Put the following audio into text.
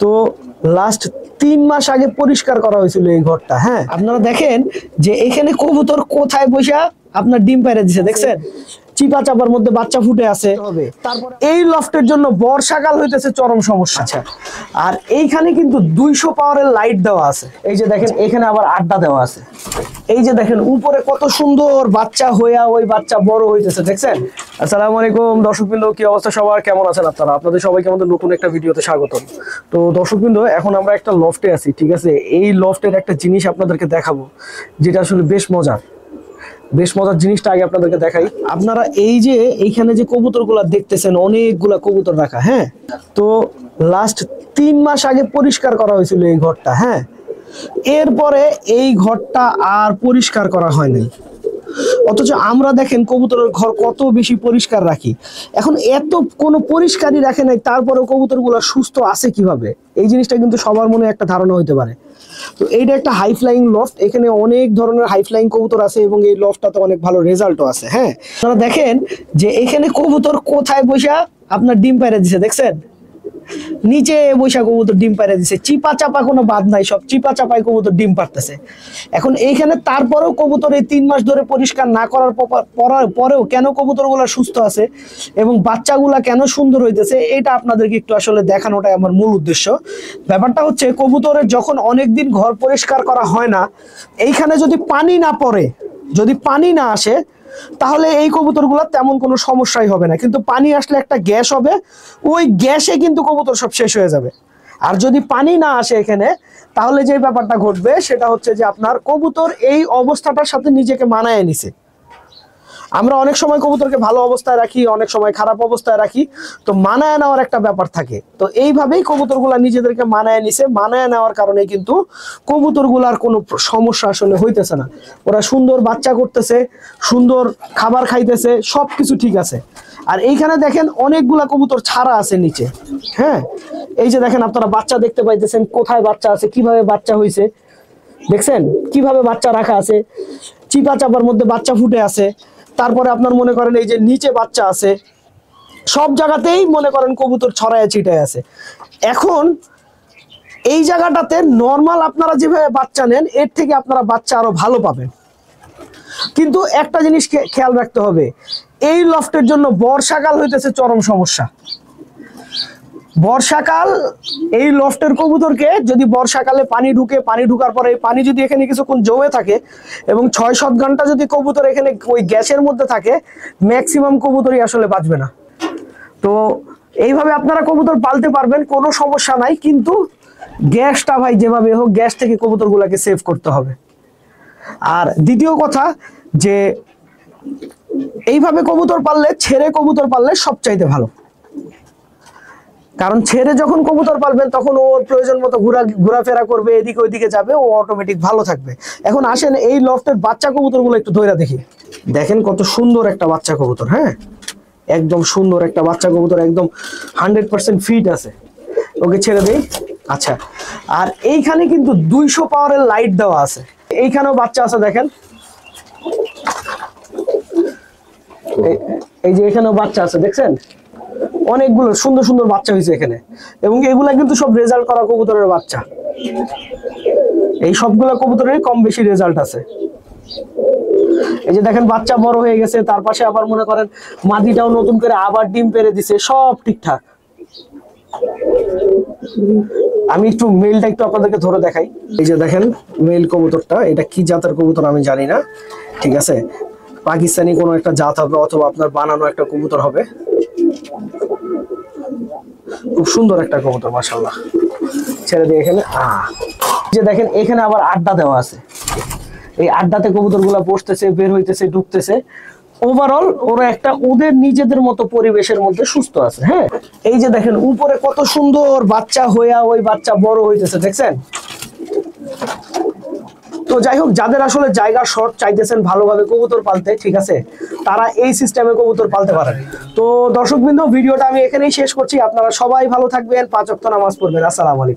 তো লাস্ট 3 মাস আগে পরিষ্কার করা হয়েছিল এই ঘরটা। হ্যাঁ, আপনারা দেখেন যে এখানে কবুতর কোথায় বসা আপনার ডিম পাইরে দিছে, দেখছেন? চিপা চাপার মধ্যে বাচ্চা ফুটে আছে। তারপর এই লফটের জন্য বর্ষাকাল হইতেছে চরম সমস্যা। আচ্ছা, আর এইখানে কিন্তু 200 পাওয়ারের লাইট দেওয়া আছে। এই যে দেখেন এখানে আবার আড্ডা দেওয়া আছে। এই যে দেখেন উপরে কত সুন্দর বাচ্চা হইয়া ওই বাচ্চা বড় হইতেছে, দেখছেন? আসসালামু আলাইকুম দর্শকবৃন্দ, কি অবস্থা সবার, কেমন আছেন আপনারা? আপনাদের সবাইকে আমাদের নতুন একটা ভিডিওতে স্বাগতম। তো দর্শকবৃন্দ, এখন আমরা একটা লফটে আছি, ঠিক আছে? এই লফটের একটা জিনিস আপনাদেরকে দেখাবো, যেটা আসলে বেশ মজার জিনিসটা আগে আপনাদেরকে দেখাই। আপনারা এই যে এইখানে যে কবুতরগুলা দেখতেছেন, অনেকগুলা কবুতর রাখা। হ্যাঁ, তো লাস্ট 3 মাস আগে পরিষ্কার করা হয়েছিল এই ঘরটা। হ্যাঁ, এরপরে এই ঘরটা আর পরিষ্কার করা হয়নি। অথচ আমরা দেখেন কবুতরের ঘর কত বেশি পরিষ্কার রাখি। এখন এত কোনো পরিষ্কারই রাখে নাই, তারপরেও কবুতরগুলো সুস্থ আছে কিভাবে? এই জিনিসটা কিন্তু সবার মনে একটা ধারণা হইতে পারে। তো এইটা একটা হাই ফ্লাইং লফট, এখানে অনেক ধরনের হাই ফ্লাইং কবুতর আছে এবং এই লফটটাতে অনেক ভালো রেজাল্টও আছে। হ্যাঁ, আপনারা দেখেন যে এখানে কবুতর কোথায় বসা আপনার ডিম পাইরে দিছে, দেখছেন? নিচে বৈশা কবুতর ডিম পাইরে দিছে। চিপা চাপা কোনো বাদ নাই, সব চিপা চাপায় কবুতর ডিম পারতেছে। এখন এইখানে তারপরেও কবুতর এই 3 মাস ধরে পরিষ্কার না করার পরেও কেন কবুতরগুলো সুস্থ আছে এবং বাচ্চাগুলা কেন সুন্দর হইতেছে, এটা আপনাদেরকে একটু আসলে দেখানোটাই আমার মূল উদ্দেশ্য। ব্যাপারটা হচ্ছে, কবুতরের যখন অনেকদিন ঘর পরিষ্কার করা হয় না, এইখানে যদি পানি না পড়ে, যদি পানি না আসে, তাহলে এই কবুতরগুলো তেমন কোনো সমস্যাই হবে না। কিন্তু পানি আসলে একটা গ্যাস হবে, ওই গ্যাসে কিন্তু কবুতর সব শেষ হয়ে যাবে। আর যদি পানি না আসে এখানে, তাহলে যে ব্যাপারটা ঘটবে সেটা হচ্ছে যে আপনার কবুতর এই অবস্থাটার সাথে নিজেকে মানায় নিছে। আমরা অনেক সময় কবুতরকে ভালো অবস্থায় রাখি, অনেক সময় খারাপ অবস্থায় রাখি, তো মানায় নেওয়ার একটা ব্যাপার থাকে। তো এইভাবেই কবুতরগুলা নিজেদেরকে মানায় নিছে। মানায় নেওয়ার কারণে কিন্তু কবুতরগুলার কোনো সমস্যা আসলে হইতেছে না। ওরা সুন্দর বাচ্চা করতেছে, সুন্দর খাবার খাইতেছে, সবকিছু ঠিক আছে। আর এইখানে দেখেন অনেকগুলা কবুতর ছাড়া আছে নিচে। হ্যাঁ, এই যে দেখেন আপনারা বাচ্চা দেখতে পাইতেছেন, কোথায় বাচ্চা আছে, কিভাবে বাচ্চা হয়েছে, দেখছেন কিভাবে বাচ্চা রাখা আছে? চিপা চাপার মধ্যে বাচ্চা ফুটে আছে। তারপরে আপনার মনে করেন এই যে নিচে বাচ্চা আছে, সব জায়গাতেই মনে করেন কবুতর ছড়ায় ছিটায় আছে। এখন এই জায়গাটাতে নর্মাল আপনারা যেভাবে বাচ্চা নেন, এর থেকে আপনারা বাচ্চা আরো ভালো পাবেন। কিন্তু একটা জিনিস খেয়াল রাখতে হবে, এই লফটের জন্য বর্ষাকাল হইতেছে চরম সমস্যা। বর্ষাকাল এই লফটের কবুতরকে যদি বর্ষাকালে পানি ঢুকে, পানি ঢুকার পরে পানি যদি এখানে কিছুক্ষণ জমে থাকে এবং 6-7 ঘন্টা যদি কবুতর এখানে ওই গ্যাসের মধ্যে থাকে, ম্যাক্সিমাম কবুতরই আসলে বাঁচবে না। তো এইভাবে আপনারা কবুতর পালতে পারবেন, কোনো সমস্যা নাই। কিন্তু গ্যাসটা ভাই যেভাবে হোক, গ্যাস থেকে কবুতরগুলোকে সেভ করতে হবে। আর দ্বিতীয় কথা যে এইভাবে কবুতর পাললে, ছেড়ে কবুতর পাললে সবচাইতে ভালো। কারণ ছেড়ে যখন কবুতর পালবেন, তখন ওর প্রয়োজন মতো ঘোরাফেরা করবে, এদিকে ওইদিকে যাবে, ও অটোমেটিক ভালো থাকবে। এখন আসেন এই লফটের বাচ্চা কবুতরগুলো একটু ধরে দেখি। দেখেন কত সুন্দর একটা বাচ্চা কবুতর। হ্যাঁ, একদম সুন্দর একটা বাচ্চা কবুতর, একদম 100% ফিট আছে। ওকে ছেড়ে দেই। আচ্ছা, আর এইখানে কিন্তু 200 পাওয়ারের লাইট দেওয়া আছে। এইখানেও বাচ্চা আছে, দেখেন এই যে এখানেও বাচ্চা আছে, দেখছেন? অনেকগুলো সুন্দর সুন্দর বাচ্চা হয়েছে এখানে, এবং এগুলা কিন্তু সব রেজাল্ট করা কবুতরের বাচ্চা। এই সবগুলা কবুতরের কম বেশি রেজাল্ট আছে। এই যে দেখেন বাচ্চা বড় হয়ে গেছে, তার পাশে আবার মনে করেন মাদিটাও নতুন করে আবার ডিম পেড়ে দিছে, সব ঠিকঠাক। আমি একটু মেলটা একটু আপনাদেরকে ধরে দেখাই। এই যে দেখেন মেল কবুতরটা, এটা কি জাতের কবুতর আমি জানি না, ঠিক আছে? পাকিস্তানি কোনো একটা জাত হবে, অথবা আপনার বানানো একটা কবুতর হবে। খুব সুন্দর একটা কবুতর, মাশাআল্লাহ। ছেড়ে দিয়ে এখানে যে দেখেন এখানে আবার আড্ডা দেওয়া আছে। এই আড্ডাতে কবুতরগুলা বসতেছে, বের হইতেছে, ঢুকতেছে। ওভারঅল ওরা একটা ওদের নিজেদের মতো পরিবেশের মধ্যে সুস্থ আছে। হ্যাঁ, এই যে দেখেন উপরে কত সুন্দর বাচ্চা হইয়া ওই বাচ্চা বড় হইতেছে, দেখছেন? তো যাই হোক, যাদের আসলে জায়গা শর্ট, চাইতেছেন ভালোভাবে কবুতর পালতে, ঠিক আছে, তারা এই সিস্টেমে কবুতর পালতে পারেন। তো দর্শকবৃন্দ, ভিডিওটা আমি এখানেই শেষ করছি। আপনারা সবাই ভালো থাকবেন, 5 ওয়াক্ত নামাজ পড়বেন। আসসালামু আলাইকুম।